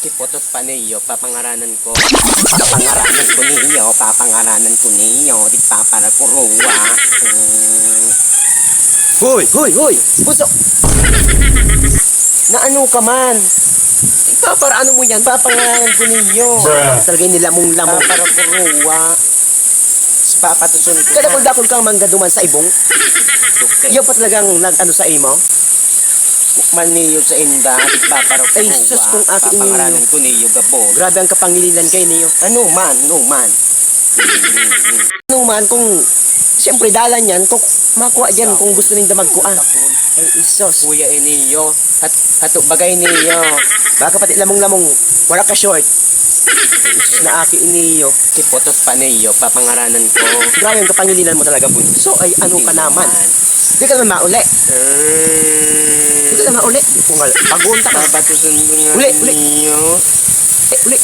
Kipotot pa niyo, papangaranan ko. Papangaranan ko niyo, papangaranan ko niyo. Di papara kuruwa. Hoy, hoy, hoy! Puso! Na ano ka man? Ipapara ano mo yan? Papangaranan ko niyo. Talagay nila mong lamang para kuruwa. Papatusun ko. Kadakol-dakol kang manggaduman sa ibong. Iyo pa talagang nag-ano sa imo? Maniyo sa inda, paparaw ko. Ay, sus, kung aking papangaranan ko niyo, gabo. Grabe ang kapangilinan kay niyo. Ano man, no man. Ano man, kung siyempre dalan yan, kung makuha dyan, kung gusto ninyo magkuha. Ay, isos. Kuya niyo, hato bagay niyo. Baka pati lamong-lamong, wala ka short. Isos na aki niyo. Kipotot pa niyo, papangaranan ko. Grabe ang kapangilinan mo talaga, bunso. Ay, ano ka naman? Di ka naman mauli. Di ka naman mauli. Kung pag-unta ka. Papatusan ko nga Uli. niyo. Uli.